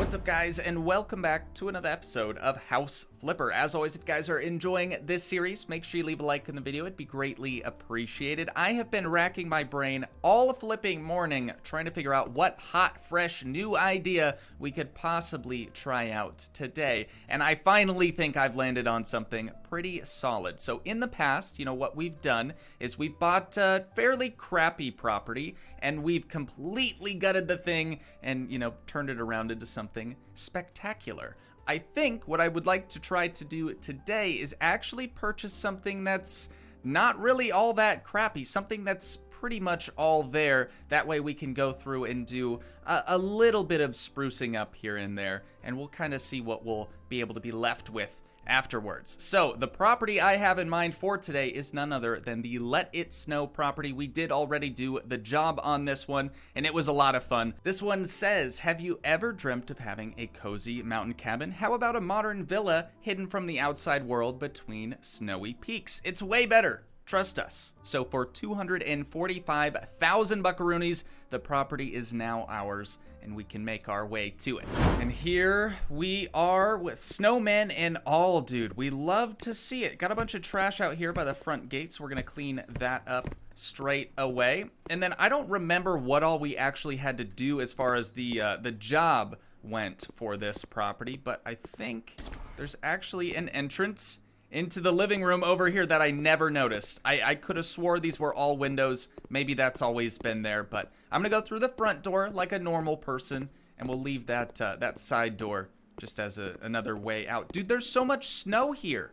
What's up, guys, and welcome back to another episode of House Flipper. As always, if you guys are enjoying this series, make sure you leave a like in the video. It'd be greatly appreciated. I have been racking my brain all flipping morning trying to figure out what hot, fresh, new idea we could possibly try out today. And I finally think I've landed on something pretty solid. So in the past, what we've done is we've bought a fairly crappy property and we've completely gutted the thing and, turned it around into something spectacular. I think what I would like to try to do today is actually purchase something that's not really all that crappy, something that's pretty much all there. That way we can go through and do a little bit of sprucing up here and there, and we'll kind of see what we'll be able to be left with afterwards. So the property I have in mind for today is none other than the Let It Snow property. We did already do the job on this one, and it was a lot of fun. This one says, have you ever dreamt of having a cozy mountain cabin? How about a modern villa hidden from the outside world between snowy peaks? It's way better. Trust us. So for 245,000 buckaroonies, the property is now ours, and we can make our way to it. And here we are with snowmen and all, dude. We love to see it. Got a bunch of trash out here by the front gate, so we're gonna clean that up straight away. And then I don't remember what all we actually had to do as far as the job went for this property, but I think there's actually an entrance into the living room over here that I never noticed. I could have swore these were all windows. Maybe that's always been there, but I'm gonna go through the front door like a normal person, and we'll leave that that side door just as another way out. Dude, there's so much snow here.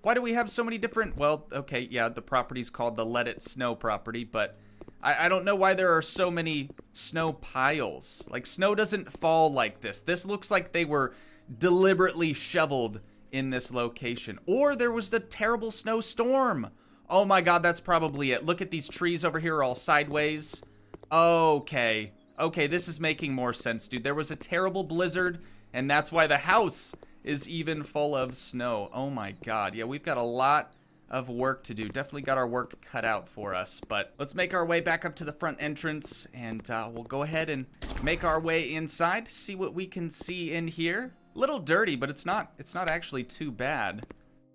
Why do we have so many different, well, okay, yeah, the property's called the Let It Snow property, but I don't know why there are so many snow piles. Like, snow doesn't fall like this. This looks like they were deliberately shoveled in this location, or there was the terrible snowstorm. Oh my god, that's probably it. Look at these trees over here all sideways. Okay, this is making more sense, dude. There was a terrible blizzard, and that's why the house is even full of snow. Oh my god, yeah, we've got a lot of work to do. Definitely got our work cut out for us, but let's make our way back up to the front entrance, and we'll go ahead and make our way inside, see what we can see in here. Little dirty, but it's not actually too bad.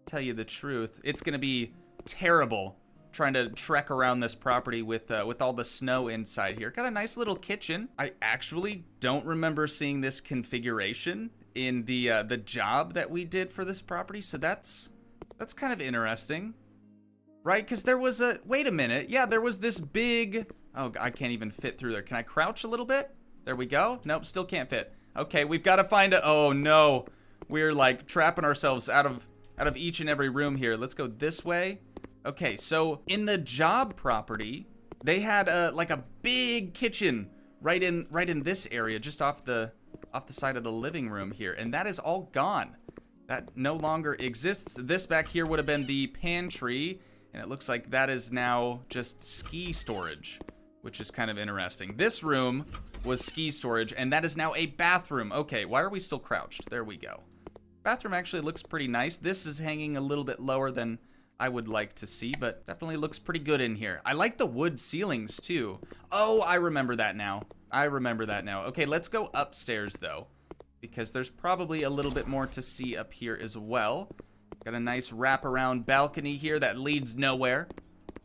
Tell you the truth, it's gonna be terrible trying to trek around this property with all the snow inside here. Got a nice little kitchen. I actually don't remember seeing this configuration in the job that we did for this property, so that's kind of interesting, right? Because there was wait a minute, yeah, there was this big, oh, I can't even fit through there. Can I crouch a little bit? There we go. Nope, still can't fit. Okay, we've got to find a, oh no, we're like trapping ourselves out of each and every room here. Let's go this way. Okay, so in the job property, they had like a big kitchen right in this area, just off the side of the living room here, and that is all gone. That no longer exists. This back here would have been the pantry, and it looks like that is now just ski storage, which is kind of interesting. This room was ski storage, and that is now a bathroom. Okay, why are we still crouched? There we go. Bathroom actually looks pretty nice. This is hanging a little bit lower than I would like to see, but definitely looks pretty good in here. I like the wood ceilings too. Oh, I remember that now. Okay, let's go upstairs though, because there's probably a little bit more to see up here as well. Got a nice wraparound balcony here that leads nowhere.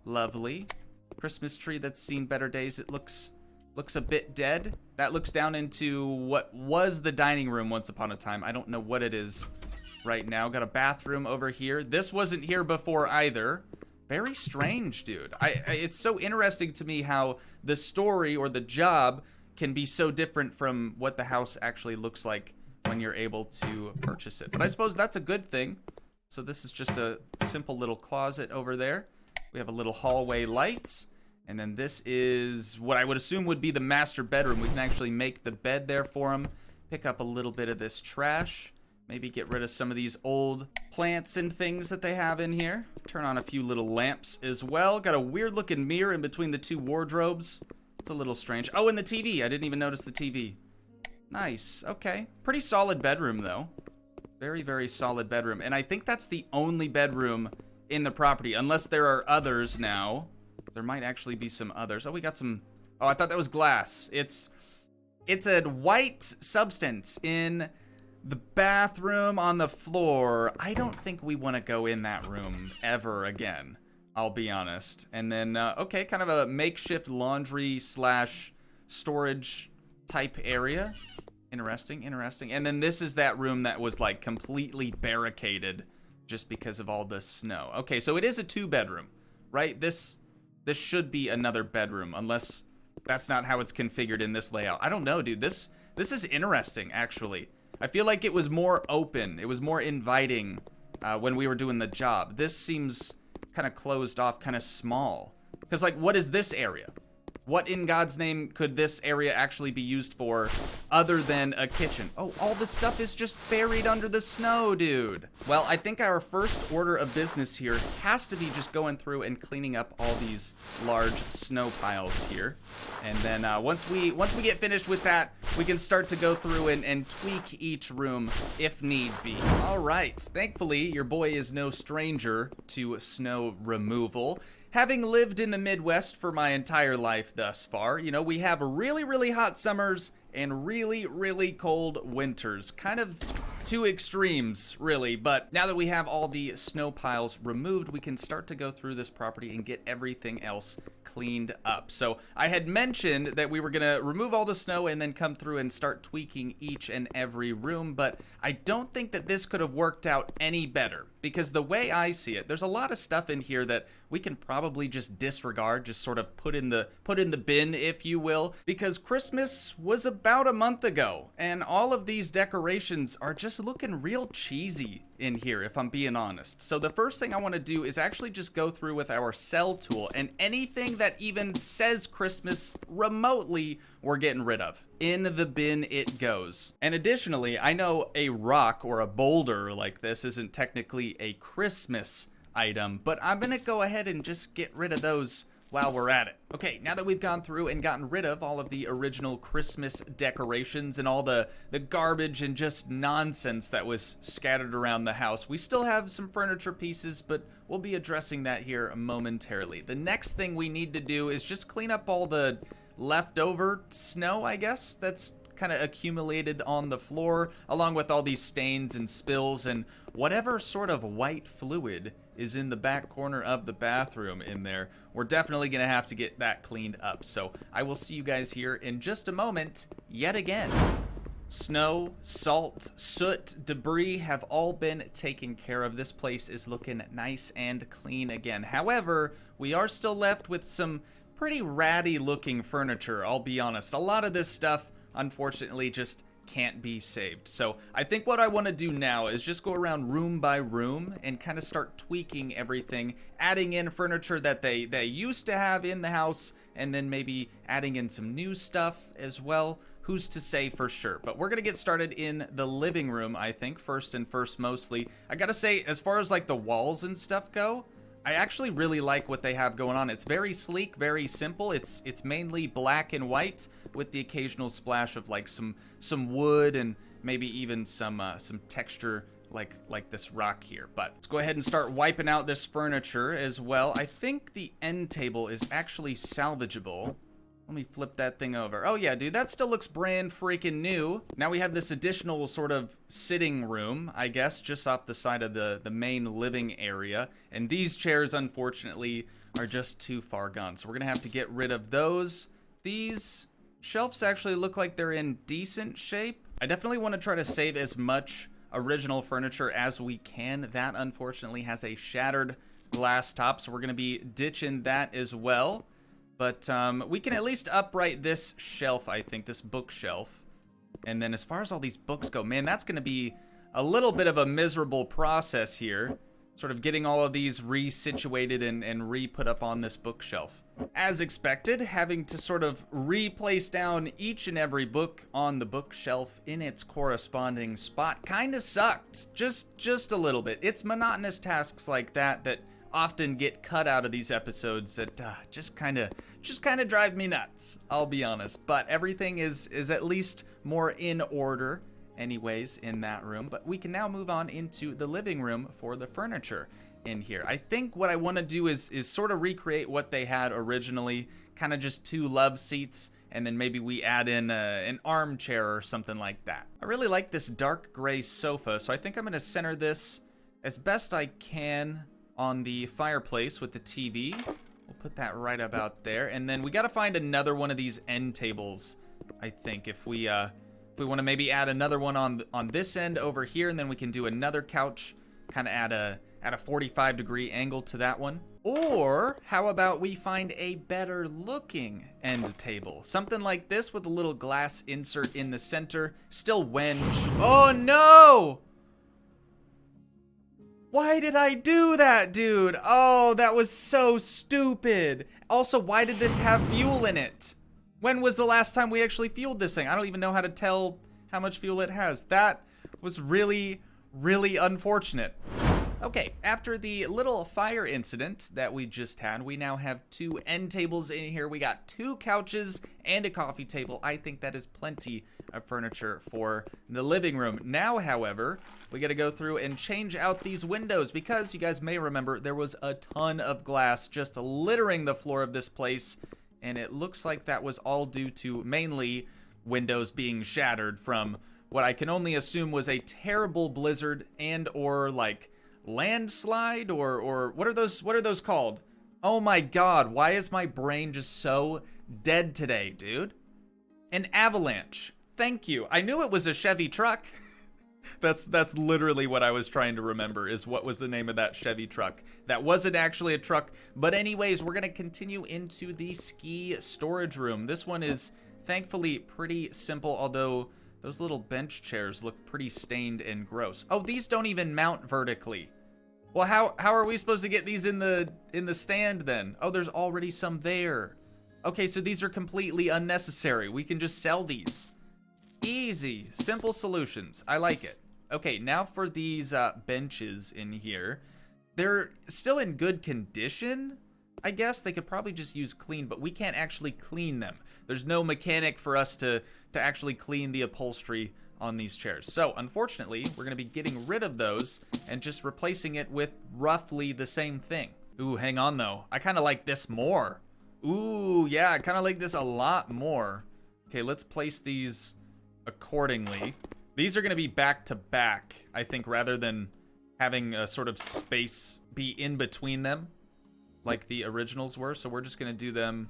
Lovely. Christmas tree that's seen better days. It looks a bit dead. That looks down into what was the dining room once upon a time. I don't know what it is right now. Got a bathroom over here. This wasn't here before either. Very strange, dude. It's so interesting to me how the story or the job can be so different from what the house actually looks like when you're able to purchase it. But I suppose that's a good thing. So this is just a simple little closet over there. We have a little hallway light. And then this is what I would assume would be the master bedroom. We can actually make the bed there for him. Pick up a little bit of this trash. Maybe get rid of some of these old plants and things that they have in here. Turn on a few little lamps as well. Got a weird looking mirror in between the two wardrobes. It's a little strange. Oh, and the TV. I didn't even notice the TV. Nice. Okay. Pretty solid bedroom though. Very, very solid bedroom. And I think that's the only bedroom in the property, unless there are others now. There might actually be some others. Oh, we got some, oh, I thought that was glass. It's It's a white substance in the bathroom on the floor. I don't think we want to go in that room ever again, I'll be honest. And then, okay, kind of a makeshift laundry slash storage type area. Interesting, interesting. And then this is that room that was like completely barricaded just because of all the snow. Okay, so it is a 2-bedroom, right? This should be another bedroom, unless that's not how it's configured in this layout. I don't know, dude. This is interesting, actually. I feel like it was more open. It was more inviting when we were doing the job. This seems kind of closed off, kind of small. Because, like, what is this area? What in God's name could this area actually be used for other than a kitchen? Oh, all this stuff is just buried under the snow, dude. Well, I think our first order of business here has to be just going through and cleaning up all these large snow piles here. And then once we get finished with that, we can start to go through and tweak each room if need be. All right, thankfully, your boy is no stranger to snow removal. Having lived in the Midwest for my entire life thus far, you know, we have really, really hot summers and really, really cold winters. Kind of two extremes, really. But now that we have all the snow piles removed, we can start to go through this property and get everything else cleaned up. So I had mentioned that we were gonna remove all the snow and then come through and start tweaking each and every room, but I don't think that this could have worked out any better, because the way I see it, there's a lot of stuff in here that we can probably just disregard, just sort of put in the bin, if you will, because Christmas was about a month ago, and all of these decorations are just looking real cheesy in here, if I'm being honest. So the first thing I want to do is actually just go through with our sell tool, and anything that even says Christmas remotely, we're getting rid of. In the bin it goes. And additionally, I know a rock or a boulder like this isn't technically a Christmas item, but I'm gonna go ahead and just get rid of those while we're at it. Okay, now that we've gone through and gotten rid of all of the original Christmas decorations and all the garbage and just nonsense that was scattered around the house, we still have some furniture pieces, but we'll be addressing that here momentarily. The next thing we need to do is just clean up all the leftover snow, I guess, that's kind of accumulated on the floor, along with all these stains and spills and whatever sort of white fluid is in the back corner of the bathroom in there. We're definitely gonna have to get that cleaned up. So I will see you guys here in just a moment, yet again. Snow, salt, soot, debris have all been taken care of. This place is looking nice and clean again. However, we are still left with some pretty ratty looking furniture, I'll be honest. A lot of this stuff, unfortunately, just can't be saved. So I think what I want to do now is just go around room by room and kind of start tweaking everything, adding in furniture that they used to have in the house, and then maybe adding in some new stuff as well. Who's to say for sure? But we're gonna get started in the living room, I think, first mostly. I gotta say, as far as like the walls and stuff go, I actually really like what they have going on. It's very sleek, very simple. It's mainly black and white with the occasional splash of like some wood and maybe even some texture like this rock here. But let's go ahead and start wiping out this furniture as well. I think the end table is actually salvageable. Let me flip that thing over. Oh yeah, dude, that still looks brand freaking new. Now we have this additional sort of sitting room, I guess, just off the side of the main living area. And these chairs, unfortunately, are just too far gone. So we're gonna have to get rid of those. These shelves actually look like they're in decent shape. I definitely want to try to save as much original furniture as we can. That, unfortunately, has a shattered glass top, so we're gonna be ditching that as well. But we can at least upright this shelf, I think, this bookshelf. And then as far as all these books go, man, that's going to be a little bit of a miserable process here. Sort of getting all of these resituated and re-put up on this bookshelf. As expected, having to sort of replace down each and every book on the bookshelf in its corresponding spot kind of sucked. Just a little bit. It's monotonous tasks like that often get cut out of these episodes that just kind of drive me nuts, I'll be honest. But everything is at least more in order anyways in that room. But we can now move on into the living room for the furniture in here. I think what I want to do is sort of recreate what they had originally, kind of just 2 love seats and then maybe we add in an armchair or something like that. I really like this dark gray sofa, so I think I'm gonna center this as best I can on the fireplace with the TV. We'll put that right about there, and then we gotta find another one of these end tables, I think, if we want to maybe add another one on this end over here, and then we can do another couch, kind of add a 45-degree angle to that one. Or how about we find a better looking end table? Something like this with a little glass insert in the center. Still wenge. Oh no! Why did I do that, dude? Oh, that was so stupid. Also, why did this have fuel in it? When was the last time we actually fueled this thing? I don't even know how to tell how much fuel it has. That was really, really unfortunate. Okay, after the little fire incident that we just had, we now have 2 end tables in here. We got 2 couches and a coffee table. I think that is plenty of furniture for the living room. Now, however, we gotta go through and change out these windows because you guys may remember there was a ton of glass just littering the floor of this place, and it looks like that was all due to mainly windows being shattered from what I can only assume was a terrible blizzard and or like landslide or what are those called? Oh my god, why is my brain just so dead today, dude? An avalanche. Thank you. I knew it was a Chevy truck. That's literally what I was trying to remember, is what was the name of that Chevy truck. That wasn't actually a truck. But anyways, we're gonna continue into the ski storage room. This one is thankfully pretty simple, although those little bench chairs look pretty stained and gross. Oh, these don't even mount vertically. Well, how are we supposed to get these in the stand then? Oh, there's already some there. Okay, so these are completely unnecessary. We can just sell these. Easy, simple solutions. I like it. Okay, now for these benches in here. They're still in good condition, I guess. They could probably just use clean, but we can't actually clean them. There's no mechanic for us to actually clean the upholstery on these chairs. So, unfortunately, we're going to be getting rid of those and just replacing it with roughly the same thing. Ooh, hang on, though. I kind of like this more. Ooh, yeah, I kind of like this a lot more. Okay, let's place these accordingly. These are going to be back to back, I think, rather than having a sort of space be in between them like the originals were. So we're just going to do them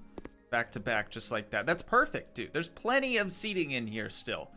back to back just like that. That's perfect, dude. There's plenty of seating in here still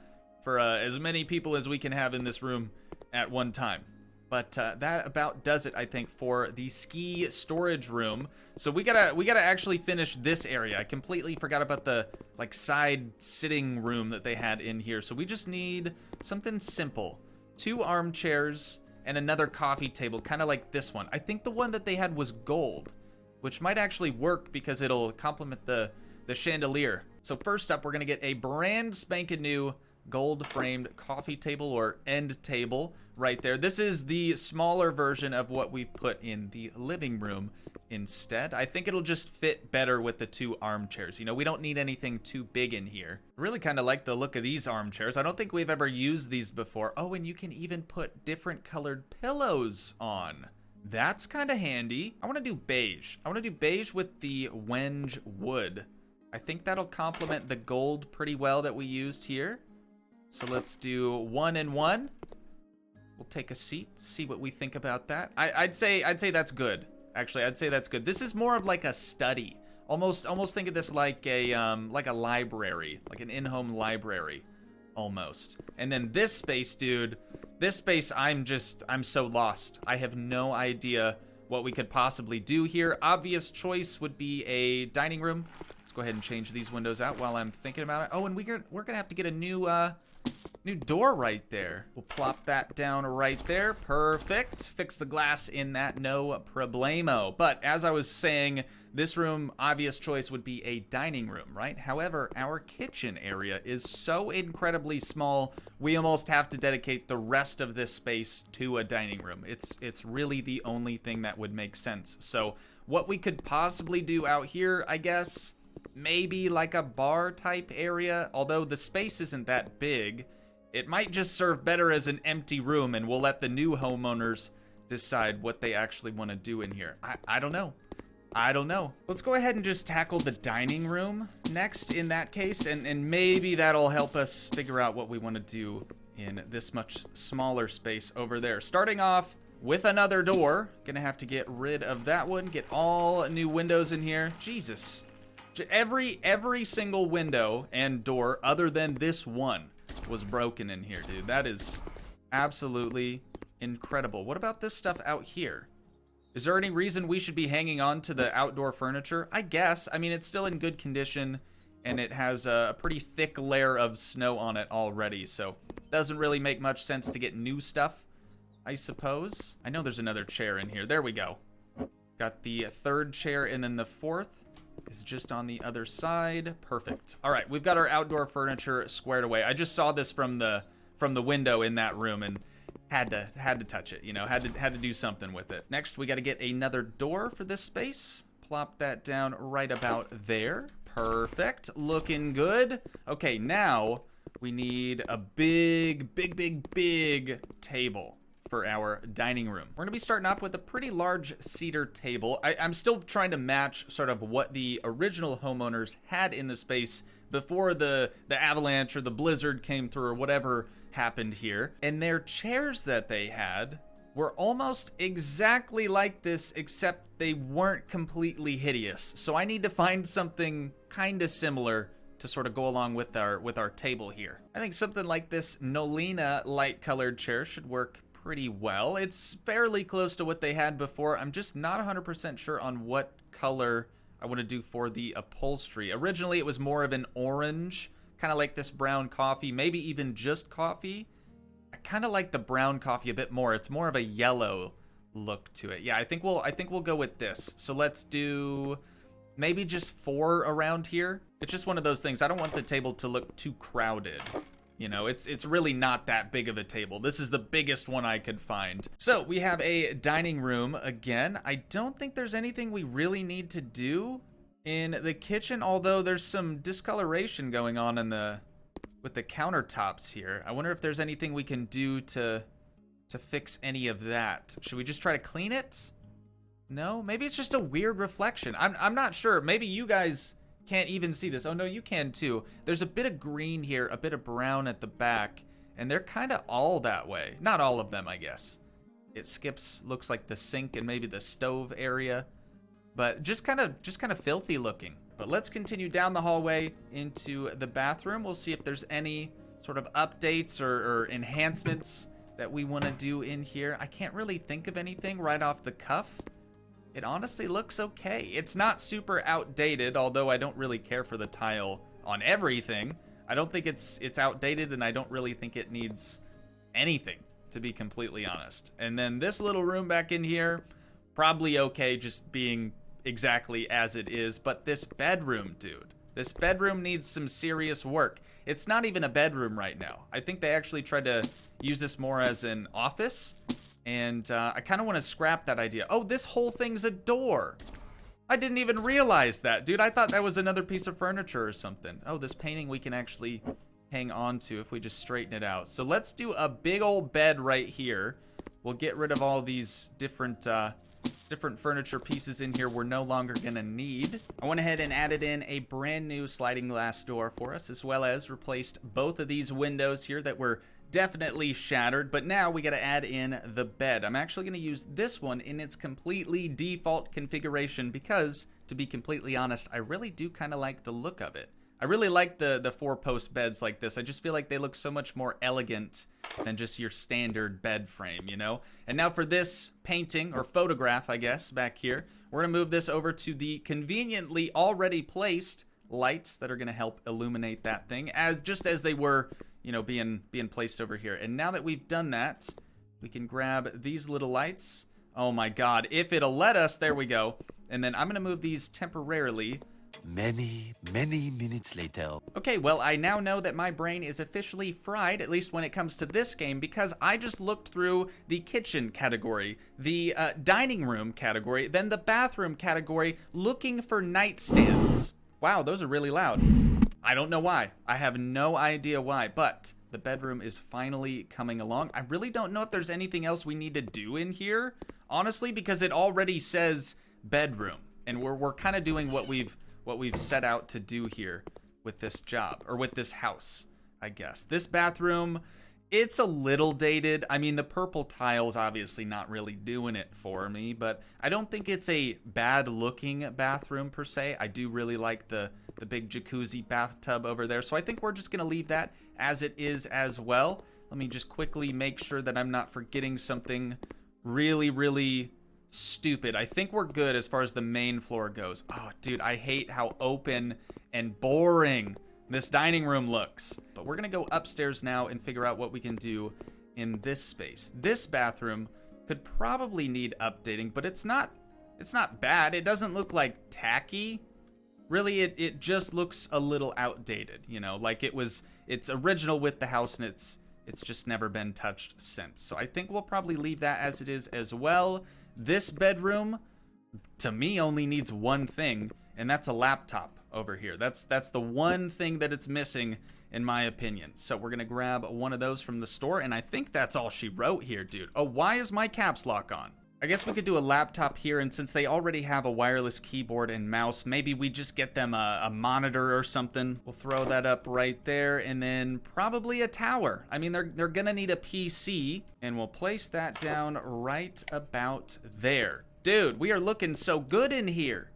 for as many people as we can have in this room at one time. But that about does it, I think, for the ski storage room. So we gotta actually finish this area. I completely forgot about the like side sitting room that they had in here. So we just need something simple: 2 armchairs and another coffee table, kind of like this one. I think the one that they had was gold, which might actually work because it'll complement the chandelier. So first up, we're gonna get a brand spanking new gold framed coffee table or end table right there. This is the smaller version of what we've put in the living room instead. I think it'll just fit better with the 2 armchairs. You know, we don't need anything too big in here. I really kind of like the look of these armchairs. I don't think we've ever used these before. Oh, and you can even put different colored pillows on. That's kind of handy. I want to do beige. I want to do beige with the wenge wood. I think that'll complement the gold pretty well that we used here. So let's do 1 and 1. We'll take a seat, see what we think about that. I'd say that's good. Actually, I'd say that's good. This is more of like a study. Almost think of this like a library, like an in-home library, almost. And then this space, dude. This space, I'm so lost. I have no idea what we could possibly do here. Obvious choice would be a dining room. Let's go ahead and change these windows out while I'm thinking about it. Oh, and we're gonna have to get a new door right there. We'll plop that down right there. Perfect. Fix the glass in that, no problemo. But as I was saying, this room, obvious choice would be a dining room, right? However, our kitchen area is so incredibly small, we almost have to dedicate the rest of this space to a dining room. It's really the only thing that would make sense. So what we could possibly do out here, I guess, maybe like a bar type area, although the space isn't that big. It might just serve better as an empty room, and we'll let the new homeowners decide what they actually want to do in here. I don't know. I don't know. Let's go ahead and just tackle the dining room next in that case, and maybe that'll help us figure out what we want to do in this much smaller space over there. Starting off with another door. Gonna have to get rid of that one, get all new windows in here. Jesus. Every single window and door other than this one was broken in here, dude. That is absolutely incredible. What about this stuff out here? Is there any reason we should be hanging on to the outdoor furniture? I guess. I mean, it's still in good condition, and it has a pretty thick layer of snow on it already, so doesn't really make much sense to get new stuff, I suppose. I know there's another chair in here. There we go. Got the third chair, and then the fourth is just on the other side. Perfect. All right, we've got our outdoor furniture squared away. I just saw this from the window in that room and had to touch it, you know, had to do something with it. Next, we got to get another door for this space. Plop that down right about there. Perfect. Looking good. Okay, now we need a big table for our dining room. We're gonna be starting off with a pretty large cedar table. I'm still trying to match sort of what the original homeowners had in the space before the avalanche or the blizzard came through or whatever happened here. And their chairs that they had were almost exactly like this, except they weren't completely hideous. So I need to find something kind of similar to sort of go along with our table here. I think something like this Nolina light colored chair should work pretty well. It's fairly close to what they had before. I'm just not 100% sure on what color I want to do for the upholstery. Originally, it was more of an orange, kind of like this brown coffee, maybe even just coffee. I kind of like the brown coffee a bit more. It's more of a yellow look to it. Yeah, I think we'll go with this. So let's do maybe just 4 around here. It's just one of those things. I don't want the table to look too crowded. You know, it's really not that big of a table. This is the biggest one I could find. So we have a dining room again. I don't think there's anything we really need to do in the kitchen, although there's some discoloration going on with the countertops here. I wonder if there's anything we can do to fix any of that. Should we just try to clean it? No, maybe it's just a weird reflection. I'm not sure. Maybe you guys can't even see this. Oh no, you can too. There's a bit of green here, a bit of brown at the back, and they're kind of all that way. Not all of them, I guess. It skips, looks like the sink and maybe the stove area, but just kind of filthy looking. But let's continue down the hallway into the bathroom. We'll see if there's any sort of updates or enhancements that we want to do in here. I can't really think of anything right off the cuff. It honestly looks okay. It's not super outdated, although I don't really care for the tile on everything. I don't think it's outdated, and I don't really think it needs anything, to be completely honest. And then this little room back in here, probably okay just being exactly as it is. But this bedroom, dude, this bedroom needs some serious work. It's not even a bedroom right now. I think they actually tried to use this more as an office. And I kind of want to scrap that idea. Oh, this whole thing's a door. I didn't even realize that, dude. I thought that was another piece of furniture or something. Oh, this painting we can actually hang on to if we just straighten it out. So let's do a big old bed right here. We'll get rid of all these different furniture pieces in here we're no longer gonna need. I went ahead and added in a brand new sliding glass door for us, as well as replaced both of these windows here that were definitely shattered, but now we got to add in the bed. I'm actually going to use this one in its completely default configuration because, to be completely honest, I really do kind of like the look of it. I really like the 4-post beds like this. I just feel like they look so much more elegant than just your standard bed frame, you know? And now for this painting, or photograph, I guess, back here, we're going to move this over to the conveniently already placed lights that are going to help illuminate that thing, just as they were, you know, being placed over here. And now that we've done that, we can grab these little lights. Oh my god, if it'll let us, there we go. And then I'm gonna move these temporarily. Many minutes later. Okay, well, I now know that my brain is officially fried, at least when it comes to this game, because I just looked through the kitchen category, the dining room category, then the bathroom category, looking for nightstands. Wow, those are really loud. I don't know why. I have no idea why, but the bedroom is finally coming along. I really don't know if there's anything else we need to do in here, honestly, because it already says bedroom. And we're kind of doing what we've set out to do here with this job, or with this house, I guess. This bathroom, it's a little dated. I mean, the purple tile's obviously not really doing it for me, but I don't think it's a bad looking bathroom per se. I do really like the big jacuzzi bathtub over there, so I think we're just gonna leave that as it is as well. Let me just quickly make sure that I'm not forgetting something really stupid. I think we're good as far as the main floor goes. Oh, dude, I hate how open and boring this dining room looks. But we're gonna go upstairs now and figure out what we can do in this space. This bathroom could probably need updating, but it's not bad. It doesn't look like tacky. Really, it just looks a little outdated, you know, like it's original with the house, and it's just never been touched since. So I think we'll probably leave that as it is as well. This bedroom, to me, only needs one thing, and that's a laptop over here. That's the one thing that it's missing, in my opinion. So we're gonna grab one of those from the store, and I think that's all she wrote here, dude. Oh, why is my caps lock on? I guess we could do a laptop here, and since they already have a wireless keyboard and mouse, maybe we just get them a monitor or something. We'll throw that up right there, and then probably a tower. I mean, they're gonna need a PC, and we'll place that down right about there. Dude, we are looking so good in here.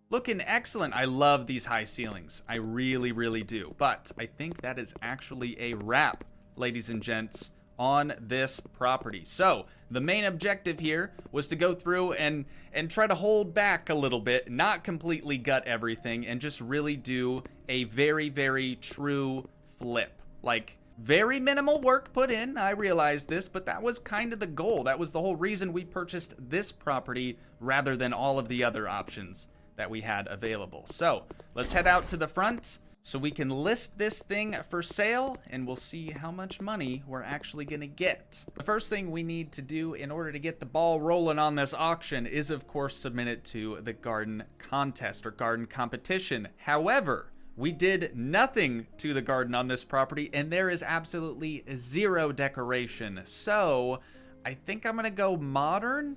Looking excellent. I love these high ceilings. I really do. But I think that is actually a wrap, ladies and gents, on this property. So the main objective here was to go through and try to hold back a little bit, not completely gut everything, and just really do a very true flip. Like, very minimal work put in, I realize this, but that was kind of the goal. That was the whole reason we purchased this property rather than all of the other options that we had available. So let's head out to the front so we can list this thing for sale, and we'll see how much money we're actually gonna get. The first thing we need to do in order to get the ball rolling on this auction is, of course, submit it to the garden contest or garden competition. However, we did nothing to the garden on this property, and there is absolutely zero decoration. So I think I'm gonna go modern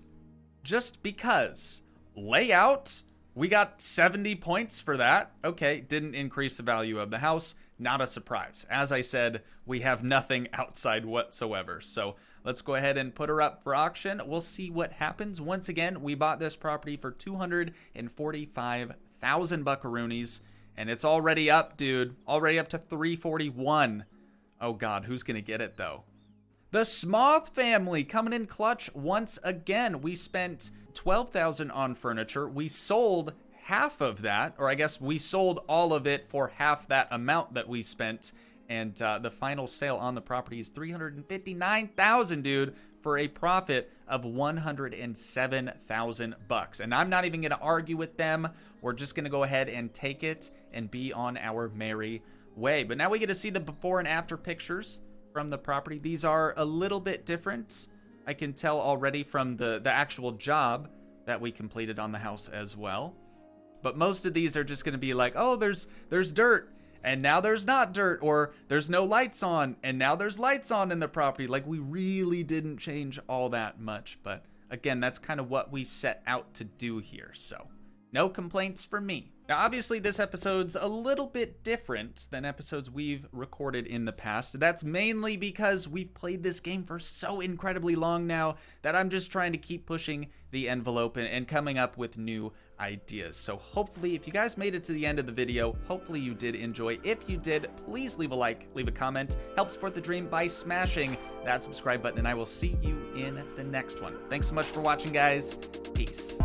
just because. Layout, we got 70 points for that. Okay, didn't increase the value of the house. Not a surprise. As I said, we have nothing outside whatsoever. So let's go ahead and put her up for auction. We'll see what happens. Once again, we bought this property for 245,000 buckaroonies, and it's already up, dude. Already up to 341. Oh God, who's gonna get it though? The Smoth family coming in clutch once again. We spent 12,000 on furniture. We sold half of that, or I guess we sold all of it for half that amount that we spent. And the final sale on the property is 359,000, dude, for a profit of 107,000 bucks. And I'm not even going to argue with them. We're just going to go ahead and take it and be on our merry way. But now we get to see the before and after pictures from the property. These are a little bit different. I can tell already from the actual job that we completed on the house as well. But most of these are just going to be like, oh, there's dirt, and now there's not dirt, or there's no lights on, and now there's lights on in the property. Like, we really didn't change all that much. But again, that's kind of what we set out to do here. So no complaints from me. Now, obviously, this episode's a little bit different than episodes we've recorded in the past. That's mainly because we've played this game for so incredibly long now that I'm just trying to keep pushing the envelope and coming up with new ideas. So hopefully, if you guys made it to the end of the video, hopefully you did enjoy. If you did, please leave a like, leave a comment, help support the dream by smashing that subscribe button, and I will see you in the next one. Thanks so much for watching, guys. Peace.